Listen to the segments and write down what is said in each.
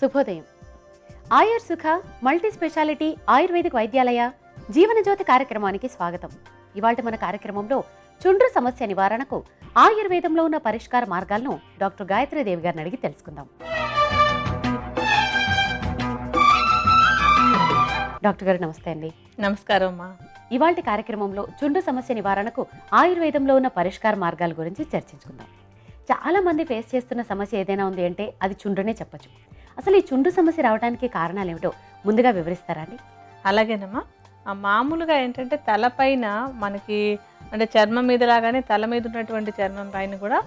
శుభోదయం. ఆయుర్ సుఖ multi speciality ayurvedic Vaidyalaya జీవనజ్యోతి కార్యక్రమానికి స్వాగతం. ఇవాళ మన కార్యక్రమంలో చుండ్రు సమస్య నివారణకు ఆయుర్వేదంలో ఉన్న పరిష్కార మార్గాలను డాక్టర్ గాయత్రి దేవి గారిని అడిగి తెలుసుకుందాం. డాక్టర్ గారు నమస్తే అండి. నమస్కారం అమ్మా. ఇవాళ కార్యక్రమంలో చుండ్రు సమస్య నివారణకు ఆయుర్వేదంలో ఉన్న పరిష్కార మార్గాల గురించి చర్చించుకుందాం. చాలా మంది ఫేస్ చేస్తున్న సమస్య ఏదైనా ఉంది అంటే అది చుండ్రునే చెప్పచ్చు. అసలు ఈ చుండ్రు సమస్య రావడానికి కారణాలు ఏమిటో ముందుగా వివరిస్తారా అండి? అలాగేనమ్మా. మామూలుగా ఏంటంటే తలపైన మనకి అంటే చర్మం మీద లాగానే తల మీద ఉన్నటువంటి చర్మం పైన కూడా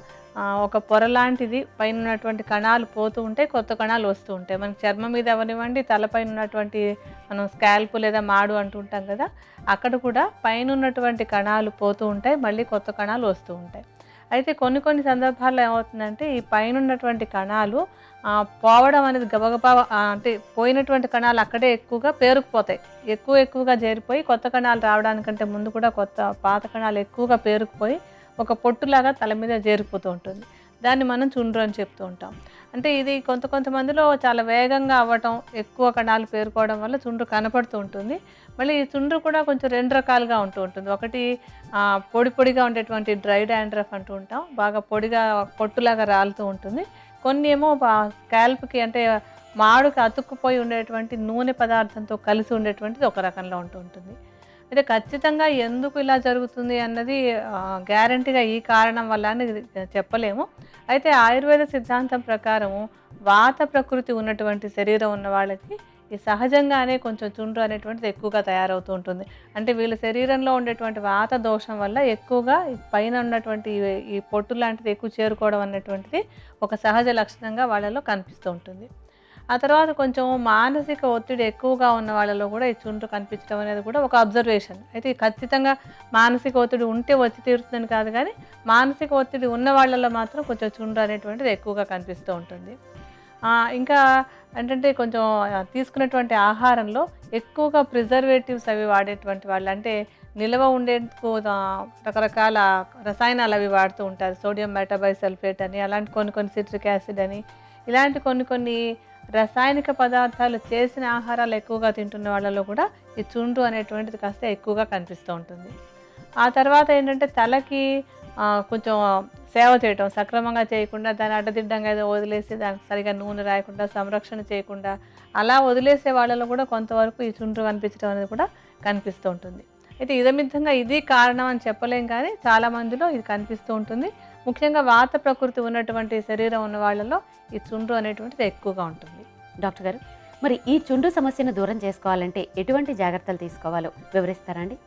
ఒక పొర లాంటిది పైన ఉన్నటువంటి కణాలు పోతూ ఉంటాయి, కొత్త కణాలు వస్తూ ఉంటాయి. మనకి చర్మం మీద అవనివ్వండి, తలపైన ఉన్నటువంటి మనం స్కాల్ప్ లేదా మాడు అంటూ ఉంటాం కదా, అక్కడ కూడా పైన ఉన్నటువంటి కణాలు పోతూ ఉంటాయి, మళ్ళీ కొత్త కణాలు వస్తూ ఉంటాయి. అయితే కొన్ని సందర్భాల్లో ఏమవుతుందంటే ఈ పైన ఉన్నటువంటి కణాలు పోవడం అనేది గబగబా అంటే పోయినటువంటి కణాలు అక్కడే ఎక్కువగా పేరుకుపోతాయి, ఎక్కువగా చేరిపోయి కొత్త కణాలు రావడానికంటే ముందు కూడా పాత కణాలు ఎక్కువగా పేరుకుపోయి ఒక పొట్టులాగా తల మీద చేరిపోతూ ఉంటుంది. దాన్ని మనం చుండ్రు అని చెప్తూ ఉంటాం. అంటే ఇది కొంతమందిలో చాలా వేగంగా అవ్వటం, ఎక్కువ కణాలు పేరుకోవడం వల్ల చుండ్రు కనపడుతూ ఉంటుంది. మళ్ళీ ఈ చుండ్రు కూడా కొంచెం రెండు రకాలుగా ఉంటూ ఉంటుంది. ఒకటి పొడిగా ఉండేటువంటి డ్రై డాండ్రఫ్ అంటూ ఉంటాం, బాగా పొడిగా పొట్టులాగా రాలుతూ ఉంటుంది. కొన్ని ఏమో స్కాల్ప్కి అంటే మాడుకి అతుక్కుపోయి ఉండేటువంటి నూనె పదార్థంతో కలిసి ఉండేటువంటిది ఒక రకంలో ఉంటూ ఉంటుంది. అయితే ఖచ్చితంగా ఎందుకు ఇలా జరుగుతుంది అన్నది గ్యారంటీగా ఈ కారణం వల్ల అని చెప్పలేము. అయితే ఆయుర్వేద సిద్ధాంతం ప్రకారము వాత ప్రకృతి ఉన్నటువంటి శరీరం ఉన్న వాళ్ళకి ఈ సహజంగానే కొంచెం చుండ్రు అనేటువంటిది ఎక్కువగా తయారవుతూ ఉంటుంది. అంటే వీళ్ళ శరీరంలో ఉండేటువంటి వాత దోషం వల్ల ఎక్కువగా పైన ఉన్నటువంటి ఈ పొట్టు లాంటిది ఎక్కువ చేరుకోవడం అనేటువంటిది ఒక సహజ లక్షణంగా వాళ్ళలో కనిపిస్తూ ఉంటుంది. ఆ తర్వాత కొంచెం మానసిక ఒత్తిడి ఎక్కువగా ఉన్న వాళ్ళలో కూడా ఈ చుండ్రు కనిపించడం అనేది కూడా ఒక అబ్జర్వేషన్. అయితే ఖచ్చితంగా మానసిక ఒత్తిడి ఉంటే వచ్చి తీరుతుందని కాదు, కానీ మానసిక ఒత్తిడి ఉన్న వాళ్ళలో మాత్రం కొంచెం చుండ్రు అనేటువంటిది ఎక్కువగా కనిపిస్తూ ఉంటుంది. ఇంకా ఏంటంటే కొంచెం తీసుకున్నటువంటి ఆహారంలో ఎక్కువగా ప్రిజర్వేటివ్స్ అవి వాడేటువంటి వాళ్ళు, అంటే నిల్వ ఉండేందుకు రకరకాల రసాయనాలు అవి వాడుతూ ఉంటారు. సోడియం మెటాబైసల్ఫేట్ అని, అలాంటి కొన్ని సిట్రిక్ యాసిడ్ అని, ఇలాంటి కొన్ని రసాయనిక పదార్థాలు చేసిన ఆహారాలు ఎక్కువగా తింటున్న వాళ్ళలో కూడా ఈ చుండ్రు అనేటువంటిది కాస్త ఎక్కువగా కనిపిస్తూ ఉంటుంది. ఆ తర్వాత ఏంటంటే తలకి కొంచెం సేవ చేయటం సక్రమంగా చేయకుండా, దాన్ని అడ్డదిడ్డంగా ఏదో వదిలేసి దానికి సరిగా నూనె రాయకుండా, సంరక్షణ చేయకుండా అలా వదిలేసే వాళ్ళలో కూడా కొంతవరకు ఈ చుండ్రు కనిపించడం అనేది కూడా కనిపిస్తూ ఉంటుంది. అయితే ఇదమిద్ధంగా ఇది కారణం అని చెప్పలేం, కానీ చాలా మందిలో ఇది కనిపిస్తూ ఉంటుంది. ముఖ్యంగా వాత ప్రకృతి ఉన్నటువంటి శరీరం ఉన్న వాళ్ళలో ఈ చుండ్రు అనేటువంటిది ఎక్కువగా ఉంటుంది. డాక్టర్ గారు, మరి ఈ చుండ్రు సమస్యను దూరం చేసుకోవాలంటే ఎటువంటి జాగ్రత్తలు తీసుకోవాలో వివరిస్తారా అండి?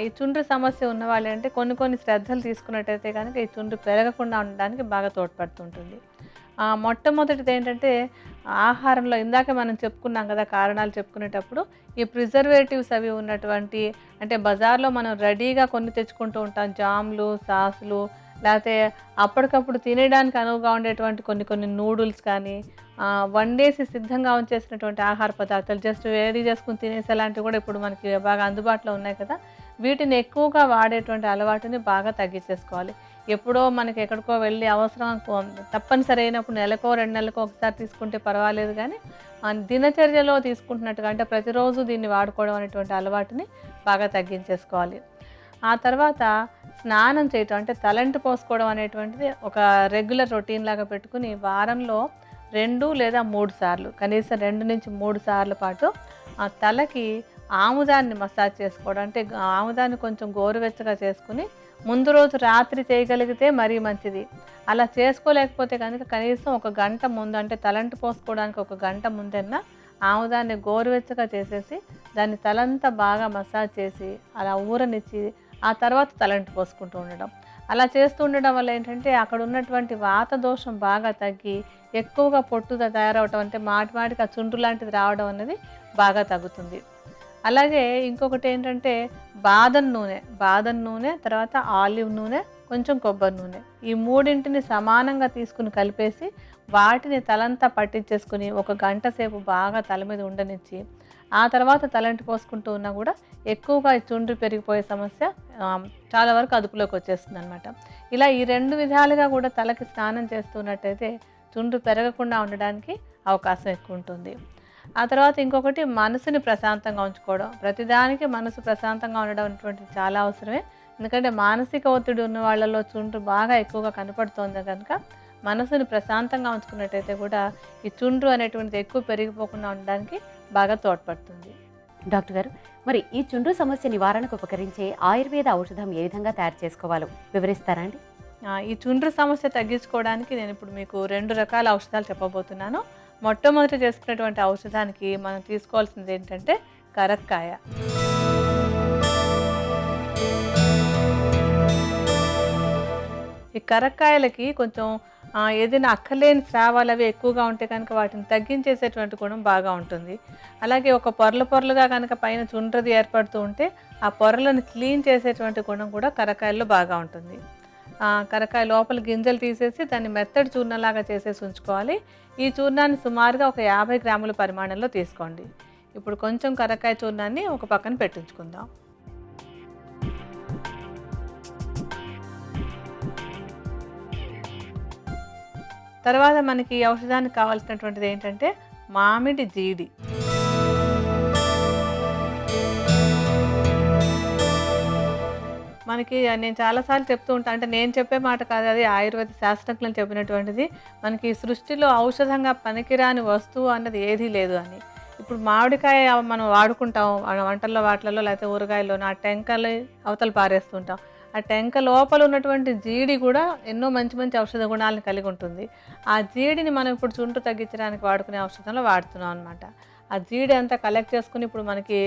ఈ చుండ్రు సమస్య ఉన్న వాళ్ళు అంటే కొన్ని శ్రద్ధలు తీసుకున్నట్టయితే కనుక ఈ చుండ్రు పెరగకుండా ఉండడానికి బాగా తోడ్పడుతుంటుంది. మొట్టమొదటిది ఏంటంటే ఆహారంలో ఇందాక మనం చెప్పుకున్నాం కదా, కారణాలు చెప్పుకునేటప్పుడు ఈ ప్రిజర్వేటివ్స్ అవి ఉన్నటువంటి, అంటే బజార్లో మనం రెడీగా కొన్ని తెచ్చుకుంటూ ఉంటాం, జామ్లు, సాసులు, లేకపోతే అప్పటికప్పుడు తినేయడానికి అనువుగా ఉండేటువంటి కొన్ని నూడిల్స్ కానీ, వండేసి సిద్ధంగా ఉంచేసినటువంటి ఆహార పదార్థాలు జస్ట్ వేడి చేసుకుని తినేసేలాంటివి కూడా ఇప్పుడు మనకి బాగా అందుబాటులో ఉన్నాయి కదా, వీటిని ఎక్కువగా వాడేటువంటి అలవాటుని బాగా తగ్గించేసుకోవాలి. ఎప్పుడో మనకి ఎక్కడికో వెళ్ళి అవసరం తప్పనిసరి అయినప్పుడు నెలకో 2 నెలలకో ఒకసారి తీసుకుంటే పర్వాలేదు, కానీ దినచర్యలో తీసుకుంటున్నట్టుగా అంటే ప్రతిరోజు దీన్ని వాడుకోవడం అనేటువంటి అలవాటుని బాగా తగ్గించేసుకోవాలి. ఆ తర్వాత స్నానం చేయటం, అంటే తలంటు పోసుకోవడం అనేటువంటిది ఒక రెగ్యులర్ రొటీన్ లాగా పెట్టుకుని వారంలో 2 లేదా 3 సార్లు, కనీసం 2 నుంచి 3 సార్ల పాటు ఆ తలకి ఆముదాన్ని మసాజ్ చేసుకోవడం, అంటే ఆముదాన్ని కొంచెం గోరువెచ్చగా చేసుకుని ముందు రోజు రాత్రి చేయగలిగితే మరీ మంచిది. అలా చేసుకోలేకపోతే కనుక కనీసం 1 గంట ముందు, అంటే తలంటు పోసుకోవడానికి 1 గంట ముందన్నా ఆముదాన్ని గోరువెచ్చగా చేసేసి దాన్ని తలంతా బాగా మసాజ్ చేసి అలా ఊరనిచ్చి ఆ తర్వాత తలంటు పోసుకుంటూ ఉండడం. అలా చేస్తూ ఉండడం వల్ల ఏంటంటే అక్కడ ఉన్నటువంటి వాత దోషం బాగా తగ్గి ఎక్కువగా పొట్టుగా తయారవటం, అంటే మాటికి ఆ చుండ్రు లాంటిది రావడం అనేది బాగా తగ్గుతుంది. అలాగే ఇంకొకటి ఏంటంటే బాదం నూనె, తర్వాత ఆలివ్ నూనె, కొంచెం కొబ్బరి నూనె, ఈ మూడింటిని సమానంగా తీసుకుని కలిపేసి వాటిని తలంతా పట్టించేసుకుని 1 గంట సేపు బాగా తల మీద ఉండనిచ్చి ఆ తర్వాత తలంటి పోసుకుంటూ ఉన్నా కూడా ఎక్కువగా చుండ్రు పెరిగిపోయే సమస్య చాలా వరకు అదుపులోకి వచ్చేస్తుంది అనమాట. ఇలా ఈ 2 విధాలుగా కూడా తలకి స్నానం చేస్తున్నట్టయితే చుండ్రు పెరగకుండా ఉండడానికి అవకాశం ఎక్కువ ఉంటుంది. ఆ తర్వాత ఇంకొకటి మనసుని ప్రశాంతంగా ఉంచుకోవడం. ప్రతిదానికి మనసు ప్రశాంతంగా ఉండడం అనేటువంటిది చాలా అవసరమే. ఎందుకంటే మానసిక ఒత్తిడి ఉన్న వాళ్ళలో చుండ్రు బాగా ఎక్కువగా కనపడుతోంది కనుక మనసుని ప్రశాంతంగా ఉంచుకున్నట్టయితే కూడా ఈ చుండ్రు అనేటువంటిది ఎక్కువ పెరిగిపోకుండా ఉండడానికి బాగా తోడ్పడుతుంది. డాక్టర్ గారు, మరి ఈ చుండ్రు సమస్య నివారణకు ఉపకరించే ఆయుర్వేద ఔషధం ఏ విధంగా తయారు చేసుకోవాలో వివరిస్తారా అండి? ఈ చుండ్రు సమస్య తగ్గించుకోవడానికి నేను ఇప్పుడు మీకు 2 రకాల ఔషధాలు చెప్పబోతున్నాను. మొట్టమొదటి చేసుకునేటువంటి ఔషధానికి మనం తీసుకోవాల్సింది ఏంటంటే కరక్కాయ. ఈ కరక్కాయలకి కొంచెం ఏదైనా అక్కర్లేని స్రావాలు అవి ఎక్కువగా ఉంటే కనుక వాటిని తగ్గించేసేటువంటి గుణం బాగా ఉంటుంది. అలాగే ఒక పొరలుగా కనుక పైన చుండ్రది ఏర్పడుతూ ఉంటే ఆ పొరలను క్లీన్ చేసేటువంటి గుణం కూడా కరక్కాయల్లో బాగా ఉంటుంది. కరక్కాయ లోపల గింజలు తీసేసి దాన్ని మెత్తడి చూర్ణంలాగా చేసేసి ఉంచుకోవాలి. ఈ చూర్ణాన్ని సుమారుగా ఒక 50 గ్రాముల పరిమాణంలో తీసుకోండి. ఇప్పుడు కొంచెం కరక్కాయ చూర్ణాన్ని ఒక పక్కన పెట్టించుకుందాం. తర్వాత మనకి ఈ ఔషధానికి కావాల్సినటువంటిది ఏంటంటే మామిడి జీడి. మనకి నేను చాలాసార్లు చెప్తూ ఉంటాను, అంటే నేను చెప్పే మాట కాదు, అది ఆయుర్వేద శాస్త్రజ్ఞులు చెప్పినటువంటిది. మనకి సృష్టిలో ఔషధంగా పనికిరాని వస్తువు అన్నది ఏదీ లేదు అని. ఇప్పుడు మామిడికాయ మనం వాడుకుంటాం వంటల్లో వాటిలలో, లేకపోతే ఊరగాయల్లోనూ. ఆ టెంకలు అవతల పారేస్తుంటాం. ఆ టెంక లోపల ఉన్నటువంటి జీడి కూడా ఎన్నో మంచి మంచి ఔషధ గుణాలను కలిగి ఉంటుంది. ఆ జీడిని మనం ఇప్పుడు చుండ్రు తగ్గించడానికి వాడుకునే ఔషధంలో వాడుతున్నాం అనమాట. ఆ జీడి అంతా కలెక్ట్ చేసుకుని ఇప్పుడు మనకి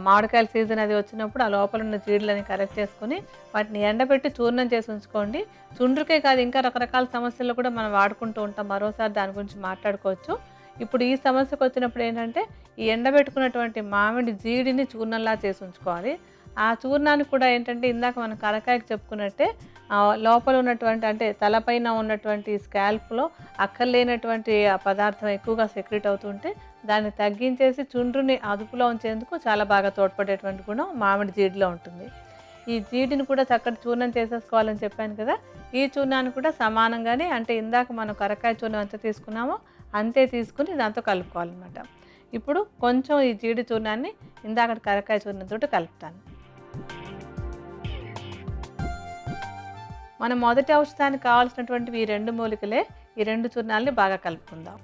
మామిడికాయల సీజన్ అది వచ్చినప్పుడు ఆ లోపల ఉన్న జీడులని కలెక్ట్ చేసుకుని వాటిని ఎండబెట్టి చూర్ణం చేసి ఉంచుకోండి. చుండ్రుకే కాదు, ఇంకా రకరకాల సమస్యలు కూడా మనం వాడుకుంటూ ఉంటాం. మరోసారి దాని గురించి మాట్లాడుకోవచ్చు. ఇప్పుడు ఈ సమస్యకు వచ్చినప్పుడు ఏంటంటే ఈ ఎండబెట్టుకున్నటువంటి మామిడి జీడిని చూర్ణంలా చేసి ఉంచుకోవాలి. ఆ చూర్ణాన్ని కూడా ఏంటంటే ఇందాక మనం కరకాయకి చెప్పుకున్నట్టే లోపల ఉన్నటువంటి, అంటే తలపైన ఉన్నటువంటి స్కాల్ప్లో అక్కర్లేనటువంటి ఆ పదార్థం ఎక్కువగా సెక్రెట్ అవుతుంటే దాన్ని తగ్గించేసి చుండ్రుని అదుపులో ఉంచేందుకు చాలా బాగా తోడ్పడేటువంటి గుణం మామిడి జీడిలో ఉంటుంది. ఈ జీడిని కూడా చక్కటి చూర్ణం చేసేసుకోవాలని చెప్పాను కదా. ఈ చూర్ణాన్ని కూడా సమానంగానే, అంటే ఇందాక మనం కరకాయ చూర్ణం ఎంత తీసుకున్నామో అంతే తీసుకుని దాంతో కలుపుకోవాలన్నమాట. ఇప్పుడు కొంచెం ఈ జీడి చూర్ణాన్ని ఇందాక కరకాయ చూర్ణంతో కలుపుతాను. మనం మొదటి ఔషధానికి కావాల్సినటువంటివి ఈ 2 మూలికలే. ఈ 2 చూర్ణాలని బాగా కలుపుకుందాం.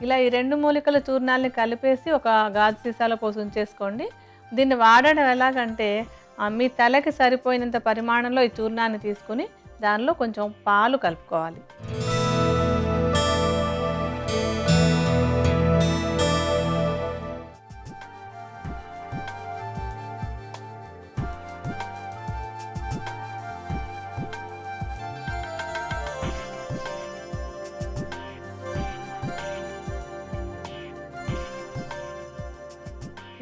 ఇలా ఈ 2 మూలికల చూర్ణాలని కలిపేసి ఒక గాజు సీసాలో పోసి ఉంచేసుకోండి. దీన్ని వాడడం ఎలాగంటే మీ తలకి సరిపోయినంత పరిమాణంలో ఈ చూర్ణాన్ని తీసుకుని దానిలో కొంచెం పాలు కలుపుకోవాలి.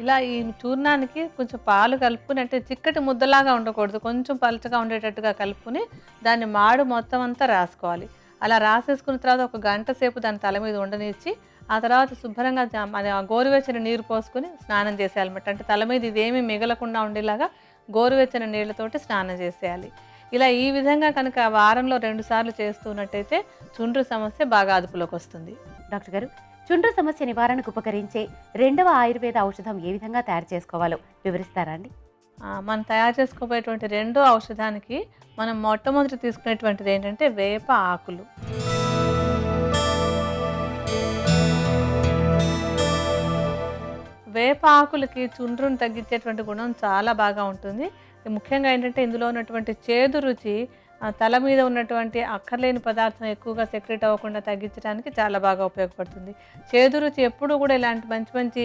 ఇలా ఈ చూర్ణానికి కొంచెం పాలు కలుపుకుని, అంటే చిక్కటి ముద్దలాగా ఉండకూడదు, కొంచెం పలచగా ఉండేటట్టుగా కలుపుకుని దాన్ని మాడు మొత్తం అంతా రాసుకోవాలి. అలా రాసేసుకున్న తర్వాత ఒక గంట సేపు దాని తల మీద ఉండనిచ్చి ఆ తర్వాత శుభ్రంగా మన గోరువెచ్చని నీరు పోసుకొని స్నానం చేసేయాలన్నమాట. అంటే తల మీద ఇదేమీ మిగలకుండా ఉండేలాగా గోరువెచ్చని నీళ్ళతోటి స్నానం చేసేయాలి. ఇలా ఈ విధంగా కనుక వారంలో 2 సార్లు చేస్తున్నట్టయితే చుండ్రు సమస్య బాగా అదుపులోకి వస్తుంది. డాక్టర్ గారు, చుండ్రు సమస్య నివారణకు ఉపకరించే 2వ ఆయుర్వేద ఔషధం ఏ విధంగా తయారు చేసుకోవాలో వివరిస్తారా అండి? మనం తయారు చేసుకోబోయేటువంటి 2వ ఔషధానికి మనం మొట్టమొదటి తీసుకునేటువంటిది ఏంటంటే వేప ఆకులు. వేప ఆకులకి చుండ్రును తగ్గించేటువంటి గుణం చాలా బాగా ఉంటుంది. ముఖ్యంగా ఏంటంటే ఇందులో ఉన్నటువంటి చేదు రుచి తల మీద ఉన్నటువంటి అక్కర్లేని పదార్థం ఎక్కువగా సెక్రెట్ అవ్వకుండా తగ్గించడానికి చాలా బాగా ఉపయోగపడుతుంది. చేదు రుచి ఎప్పుడూ కూడా ఇలాంటి మంచి మంచి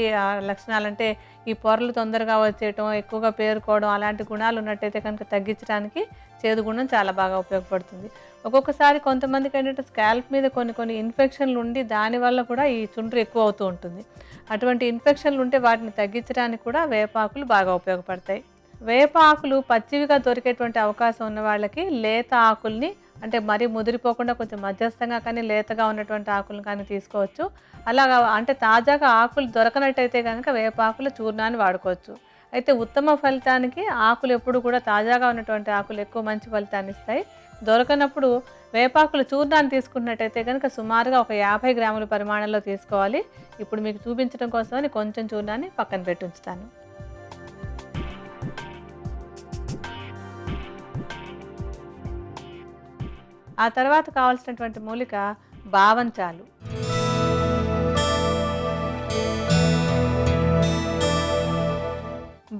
లక్షణాలు, అంటే ఈ పొరలు తొందరగా వచ్చేయటం, ఎక్కువగా పేరుకోవడం, అలాంటి గుణాలు ఉన్నట్టయితే కనుక తగ్గించడానికి చేదు గుణం చాలా బాగా ఉపయోగపడుతుంది. ఒక్కొక్కసారి కొంతమందికి ఏంటంటే స్కాల్ప్ మీద కొన్ని ఇన్ఫెక్షన్లు ఉండి దానివల్ల కూడా ఈ చుండ్రు ఎక్కువ అవుతూ ఉంటుంది. అటువంటి ఇన్ఫెక్షన్లు ఉంటే వాటిని తగ్గించడానికి కూడా వేపాకులు బాగా ఉపయోగపడతాయి. వేప ఆకులు పచ్చివిగా దొరికేటువంటి అవకాశం ఉన్న వాళ్ళకి లేత ఆకుల్ని, అంటే మరీ ముదిరిపోకుండా కొంచెం మధ్యస్థంగా కానీ లేతగా ఉన్నటువంటి ఆకులను కానీ తీసుకోవచ్చు. అలాగా అంటే తాజాగా ఆకులు దొరకనట్టయితే కనుక వేపాకుల చూర్ణాన్ని వాడుకోవచ్చు. అయితే ఉత్తమ ఫలితానికి ఆకులు ఎప్పుడు కూడా తాజాగా ఉన్నటువంటి ఆకులు ఎక్కువ మంచి ఫలితాన్ని ఇస్తాయి. దొరకనప్పుడు వేపాకుల చూర్ణాన్ని తీసుకున్నట్టయితే కనుక సుమారుగా ఒక 50 గ్రాముల పరిమాణంలో తీసుకోవాలి. ఇప్పుడు మీకు చూపించడం కోసమని కొంచెం చూర్ణాన్ని పక్కన పెట్టి ఉంచుతాను. ఆ తర్వాత కావాల్సినటువంటి మూలిక బావంచాలు.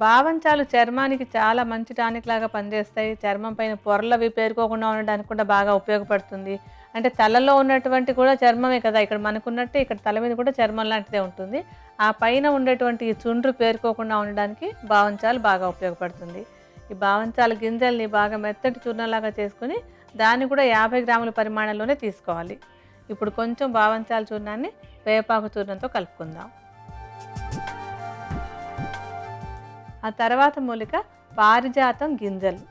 బావంచాలు చర్మానికి చాలా మంచి టానిక్ లాగా పనిచేస్తాయి. చర్మం పైన పొరలవి పేరుకోకుండా ఉండడానికి కూడా బాగా ఉపయోగపడుతుంది. అంటే తలలో ఉన్నటువంటి కూడా చర్మమే కదా, ఇక్కడ మనకున్నట్టే ఇక్కడ తల మీద కూడా చర్మం లాంటిదే ఉంటుంది. ఆ పైన ఉండేటువంటి ఈ చుండ్రు పేరుకోకుండా ఉండడానికి బావంచాలు బాగా ఉపయోగపడుతుంది. ఈ బావంచాల గింజల్ని బాగా మెత్తటి చూర్ణంలాగా చేసుకుని దాన్ని కూడా 50 గ్రాముల పరిమాణంలోనే తీసుకోవాలి. ఇప్పుడు కొంచెం బావంచాల చూర్ణాన్ని వేపాకు చూర్ణంతో కలుపుకుందాం. ఆ తర్వాత మూలిక పారిజాతం గింజలు.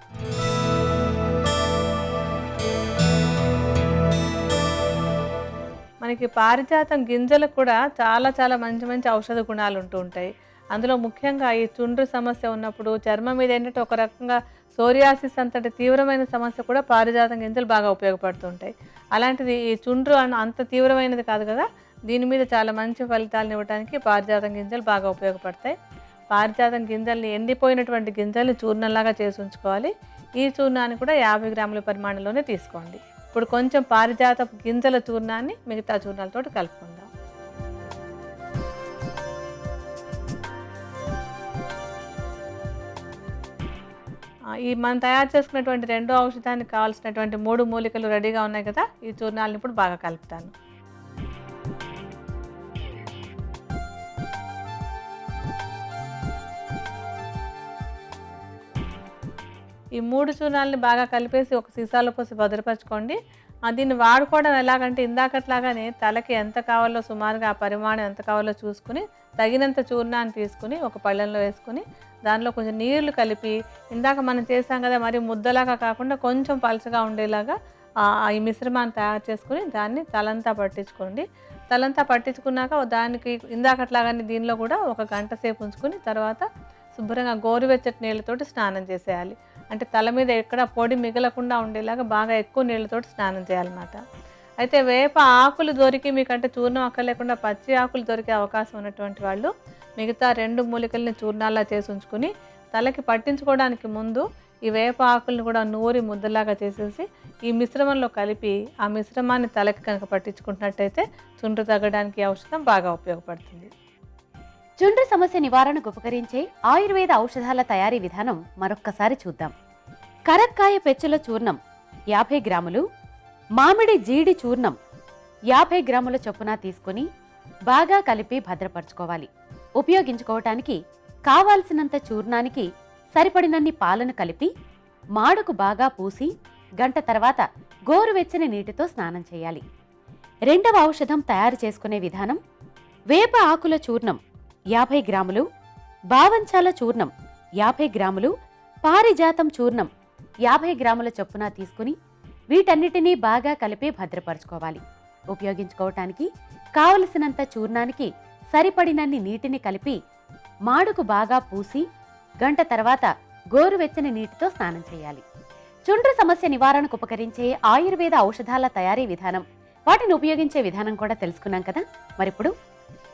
మనకి పారిజాతం గింజలకు కూడా చాలా చాలా మంచి మంచి ఔషధ గుణాలు ఉంటూ ఉంటాయి. అందులో ముఖ్యంగా ఈ చుండ్రు సమస్య ఉన్నప్పుడు చర్మం మీద ఏంటంటే ఒక రకంగా సోరియాసిస్ అంతటి తీవ్రమైన సమస్య కూడా పారిజాతం గింజలు బాగా ఉపయోగపడుతూ ఉంటాయి. అలాంటిది ఈ చుండ్రు అంత తీవ్రమైనది కాదు కదా, దీని మీద చాలా మంచి ఫలితాలను ఇవ్వడానికి పారిజాతం గింజలు బాగా ఉపయోగపడతాయి. పారిజాతం గింజల్ని ఎండిపోయినటువంటి గింజల్ని చూర్ణంలాగా చేసి ఉంచుకోవాలి. ఈ చూర్ణాన్ని కూడా 50 గ్రాముల పరిమాణంలోనే తీసుకోండి. ఇప్పుడు కొంచెం పారిజాత గింజల చూర్ణాన్ని మిగతా చూర్ణాలతో కలుపుకుందాం. ఈ మనం తయారు చేసుకున్నటువంటి రెండో ఔషధానికి కావాల్సినటువంటి 3 మూలికలు రెడీగా ఉన్నాయి కదా, ఈ చూర్ణాలను ఇప్పుడు బాగా కలుపుతాను. ఈ 3 చూర్ణాలని బాగా కలిపేసి ఒక సీసాలో పోసి భద్రపరచుకోండి. దీన్ని వాడుకోవడం ఎలాగంటే ఇందాకట్లాగానే తలకి ఎంత కావాలో సుమారుగా ఆ పరిమాణం ఎంత కావాలో చూసుకుని తగినంత చూర్ణాన్ని తీసుకుని ఒక పళ్ళెంలో వేసుకుని దానిలో కొంచెం నీళ్లు కలిపి ఇందాక మనం చేసాం కదా, మరి ముద్దలాగా కాకుండా కొంచెం పలచగా ఉండేలాగా ఈ మిశ్రమాన్ని తయారు చేసుకుని దాన్ని తలంతా పట్టించుకోండి. తలంతా పట్టించుకున్నాక దానికి ఇందాకట్లాగానే దీనిలో కూడా ఒక గంట సేపు ఉంచుకుని తర్వాత శుభ్రంగా గోరువెచ్చటి నీళ్ళతోటి స్నానం చేసేయాలి. అంటే తల మీద ఎక్కడ పొడి మిగలకుండా ఉండేలాగా బాగా ఎక్కువ నీళ్ళతోటి స్నానం చేయాలన్నమాట. అయితే వేప ఆకులు దొరికి మీకంటే చూర్ణం అక్కర్లేకుండా పచ్చి ఆకులు దొరికే అవకాశం ఉన్నటువంటి వాళ్ళు మిగతా 2 మూలికల్ని చూర్ణాల్లా చేసి ఉంచుకుని తలకి పట్టించుకోవడానికి ముందు ఈ వేప ఆకులను కూడా నూరి ముద్దలాగా చేసేసి ఈ మిశ్రమంలో కలిపి ఆ మిశ్రమాన్ని తలకి కనుక పట్టించుకుంటున్నట్టయితే చుండ్రు తగ్గడానికి ఈ ఔషధం బాగా ఉపయోగపడుతుంది. చుండ్రు సమస్య నివారణకు ఉపకరించే ఆయుర్వేద ఔషధాల తయారీ విధానం మరొక్కసారి చూద్దాం. కరక్కాయ పెచ్చుల చూర్ణం 50 గ్రాములు, మామిడి జీడి చూర్ణం 50 గ్రాముల చొప్పున తీసుకుని బాగా కలిపి భద్రపరచుకోవాలి. ఉపయోగించుకోవటానికి కావాల్సినంత చూర్ణానికి సరిపడినన్ని పాలను కలిపి మాడుకు బాగా పూసి గంట తర్వాత గోరువెచ్చని నీటితో స్నానం చేయాలి. రెండవ ఔషధం తయారు చేసుకునే విధానం వేప ఆకుల చూర్ణం 50 గ్రాములు, బావంచాల చూర్ణం 50 గ్రాములు, పారిజాతం చూర్ణం 50 గ్రాముల చొప్పున తీసుకుని వీటన్నిటినీ బాగా కలిపి భద్రపరచుకోవాలి. ఉపయోగించుకోవటానికి కావలసినంత చూర్ణానికి సరిపడినన్ని నీటిని కలిపి మాడుకు బాగా పూసి గంట తర్వాత గోరువెచ్చని నీటితో స్నానం చేయాలి. చుండ్రు సమస్య నివారణకు ఉపకరించే ఆయుర్వేద ఔషధాల తయారీ విధానం, వాటిని ఉపయోగించే విధానం కూడా తెలుసుకున్నాం కదా. మరిప్పుడు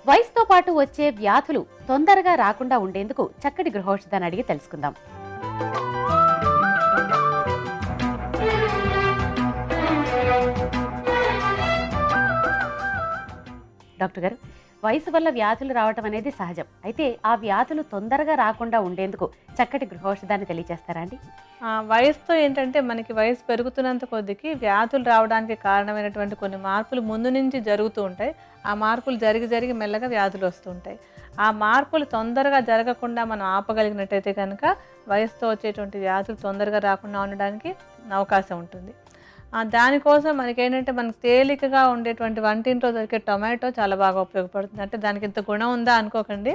వయసుతో పాటు వచ్చే వ్యాధులు తొందరగా రాకుండా ఉండేందుకు చక్కటి గృహౌషధాన్ని అడిగి తెలుసుకుందాం. డాక్టర్ గారు, వయసు వల్ల వ్యాధులు రావటం అనేది సహజం. అయితే ఆ వ్యాధులు తొందరగా రాకుండా ఉండేందుకు చక్కటి గృహౌషధాన్ని తెలియజేస్తారా అండి? వయసుతో ఏంటంటే మనకి వయసు పెరుగుతున్నంత కొద్దికి వ్యాధులు రావడానికి కారణమైనటువంటి కొన్ని మార్పులు ముందు నుంచి జరుగుతూ ఉంటాయి. ఆ మార్పులు జరిగి మెల్లగా వ్యాధులు వస్తూ ఉంటాయి. ఆ మార్పులు తొందరగా జరగకుండా మనం ఆపగలిగినట్టయితే కనుక వయసుతో వచ్చేటువంటి వ్యాధులు తొందరగా రాకుండా ఉండడానికి అవకాశం ఉంటుంది. దానికోసం మనకేంటంటే మనకు తేలికగా ఉండేటువంటి వంటింట్లో దొరికే టొమాటో చాలా బాగా ఉపయోగపడుతుంది. అంటే దానికి ఇంత గుణం ఉందా అనుకోకండి.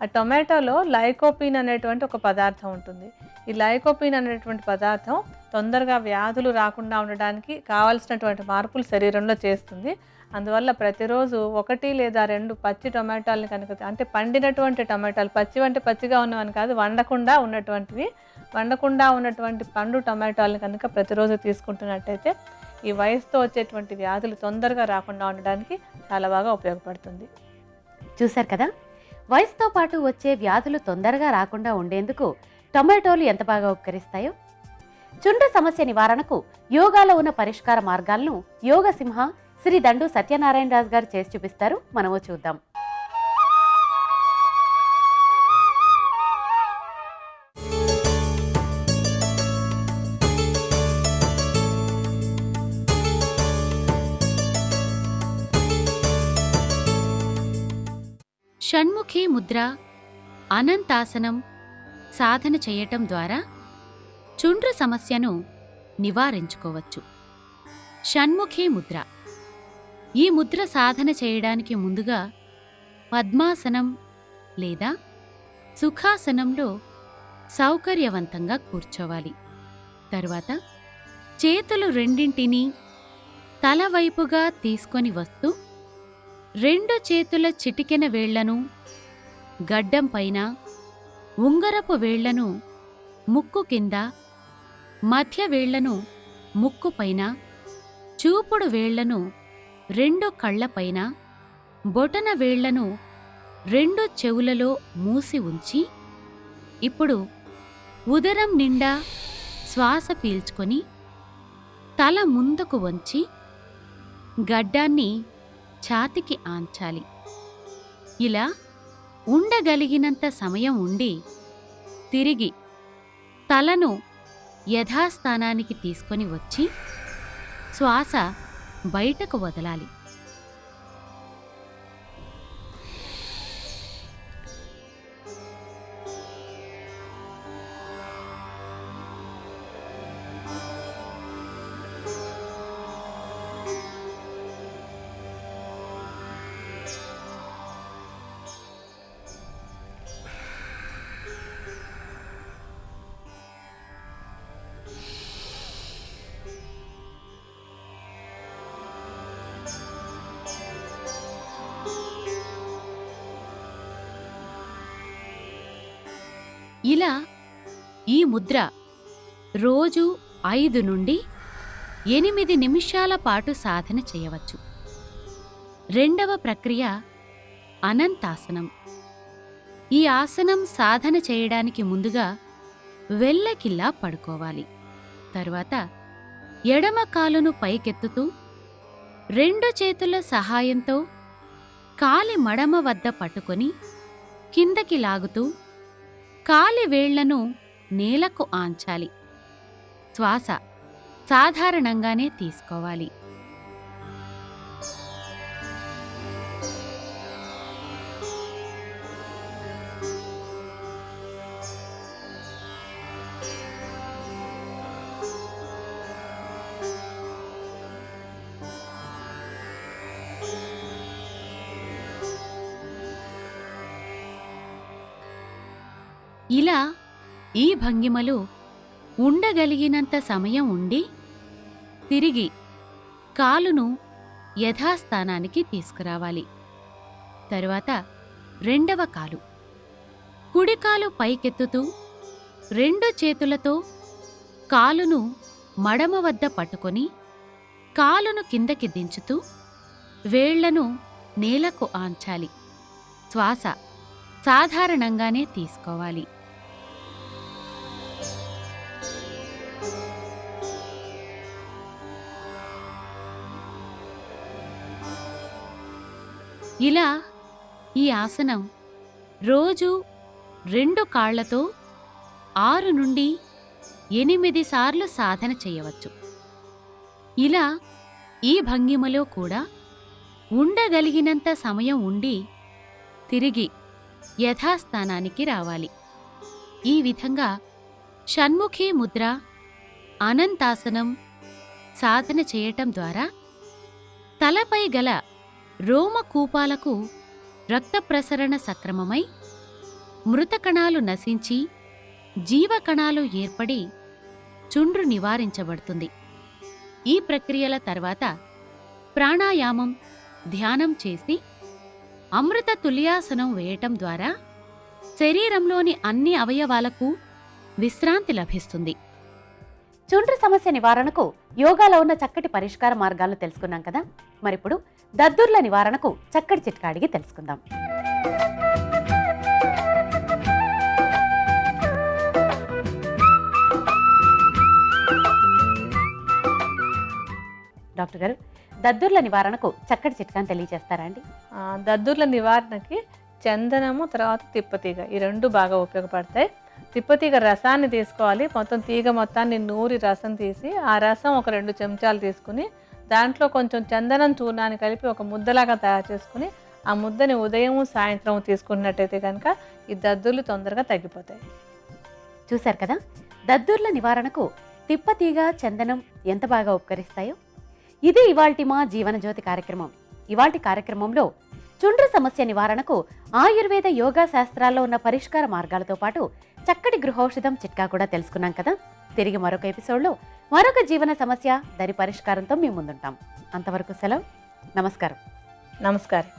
ఆ టొమాటోలో లైకోపీన్ అనేటువంటి ఒక పదార్థం ఉంటుంది. ఈ లైకోపీన్ అనేటువంటి పదార్థం తొందరగా వ్యాధులు రాకుండా ఉండడానికి కావాల్సినటువంటి మార్పులు శరీరంలో చేస్తుంది. అందువల్ల ప్రతిరోజు 1 లేదా 2 పచ్చి టొమాటోలని కనుక, అంటే పండినటువంటి టొమాటోలు, పచ్చివి అంటే పచ్చిగా ఉన్నవని కాదు, వండకుండా ఉన్నటువంటి పండు టొమాటోలని కనుక ప్రతిరోజు తీసుకుంటున్నట్టయితే ఈ వయసుతో వచ్చేటువంటి వ్యాధులు తొందరగా రాకుండా ఉండడానికి చాలా బాగా ఉపయోగపడుతుంది. చూశారు కదా, వయసుతో పాటు వచ్చే వ్యాధులు తొందరగా రాకుండా ఉండేందుకు టొమాటోలు ఎంత బాగా ఉపకరిస్తాయో. చుండ్రు సమస్య నివారణకు యోగాలో ఉన్న పరిష్కార మార్గాలను యోగ సింహ శ్రీ దండు సత్యనారాయణ రాజు గారు చేసి చూపిస్తారు. మనము చూద్దాం. షణ్ముఖి ముద్ర, అనంతాసనం సాధన చేయటం ద్వారా చుండ్రు సమస్యను నివారించుకోవచ్చు. షణ్ముఖి ముద్ర. ఈ ముద్ర సాధన చేయడానికి ముందుగా పద్మాసనం లేదా సుఖాసనంలో సౌకర్యవంతంగా కూర్చోవాలి. తరువాత చేతులు రెండింటినీ తలవైపుగా తీసుకొని వస్తూ 2 చేతుల చిటికెన వేళ్లను గడ్డం పైన, ఉంగరపు వేళ్లను ముక్కు కింద, మధ్య వేళ్లను ముక్కు పైన, చూపుడు వేళ్లను 2 కళ్లపైన, బొటన వేళ్లను 2 చెవులలో మూసి ఉంచి, ఇప్పుడు ఉదరం నిండా శ్వాస పీల్చుకొని తల ముందుకు వంచి గడ్డాన్ని ఛాతికి ఆంచాలి. ఇలా ఉండగలిగినంత సమయం ఉండి తిరిగి తలను యథాస్థానానికి తీసుకొని వచ్చి శ్వాస బయటకు వదలాలి. ఇలా ఈ ముద్ర రోజు 5 నుండి 8 నిమిషాల పాటు సాధన చేయవచ్చు. రెండవ ప్రక్రియ అనంతాసనం. ఈ ఆసనం సాధన చేయడానికి ముందుగా వెల్లకిల్లా పడుకోవాలి. తరువాత ఎడమ కాలును పైకెత్తుతూ 2 చేతుల సహాయంతో కాలి మడమ వద్ద పట్టుకొని కిందకి లాగుతూ కాలి వేళ్లను నేలకు ఆంచాలి. శ్వాస సాధారణంగానే తీసుకోవాలి. ఇలా ఈ భంగిమలో ఉండగలిగినంత సమయం ఉండి తిరిగి కాలును యథాస్థానానికి తీసుకురావాలి. తరువాత రెండవ కాలు, కుడికాలు పైకెత్తుతూ 2 చేతులతో కాలును మడమ వద్ద పట్టుకొని కాలును కిందకి దించుతూ వేళ్లను నేలకు ఆంచాలి. శ్వాస సాధారణంగానే తీసుకోవాలి. ఇలా ఈ ఆసనం రోజు 2 కాళ్లతో 6 నుండి 8 సార్లు సాధన చేయవచ్చు. ఇలా ఈ భంగిమలో కూడా ఉండగలిగినంత సమయం ఉండి తిరిగి యథాస్థానానికి రావాలి. ఈ విధంగా షణ్ముఖి ముద్ర, అనంతాసనం సాధన చేయటం ద్వారా తలపై గల రోమకూపాలకు రక్త ప్రసరణ సక్రమమై మృతకణాలు నశించి జీవకణాలు ఏర్పడి చుండ్రు నివారించబడుతుంది. ఈ ప్రక్రియల తర్వాత ప్రాణాయామం, ధ్యానం చేసి అమృత తుల్యాసనం వేయటం ద్వారా శరీరంలోని అన్ని అవయవాలకు విశ్రాంతి లభిస్తుంది. చుండ్రు సమస్య నివారణకు యోగాలో ఉన్న చక్కటి పరిష్కార మార్గాలను తెలుసుకున్నాం కదా. మరిప్పుడు దద్దుర్ల నివారణకు చక్కటి చిట్కా అడిగి తెలుసుకుందాం. డాక్టర్ గారు, దద్దుర్ల నివారణకు చక్కటి చిట్కాను తెలియజేస్తారా అండి? దద్దుర్ల నివారణకి చందనము, తర్వాత తిప్పతీగ, ఈ రెండు బాగా ఉపయోగపడతాయి. తిప్పతీగ రసాన్ని తీసుకోవాలి. మొత్తం తీగ మొత్తాన్ని నూరి రసం తీసి, ఆ రసం ఒక 2 చెంచాలు తీసుకుని దాంట్లో కొంచెం చందనం చూర్ణాన్ని కలిపి ఒక ముద్దలాగా తయారు చేసుకుని ఆ ముద్దని ఉదయం సాయంత్రం తీసుకున్నట్టయితే కనుక ఈ దద్దుర్లు తొందరగా తగ్గిపోతాయి. చూశారు కదా, దద్దుర్ల నివారణకు తిప్పతీగ, చందనం ఎంత బాగా ఉపకరిస్తాయో. ఇది ఇవాల్టి మా జీవనజ్యోతి కార్యక్రమం. ఇవాల్టి కార్యక్రమంలో చుండ్రు సమస్య నివారణకు ఆయుర్వేద యోగా శాస్త్రాల్లో ఉన్న పరిష్కార మార్గాలతో పాటు చక్కటి గృహౌషధం చిట్కా కూడా తెలుసుకున్నాం కదా. తిరిగి మరొక ఎపిసోడ్లో మరొక జీవన సమస్య, దాని పరిష్కారంతో మీ ముందుంటాం. అంతవరకు సెలవు. నమస్కారం. నమస్కారం.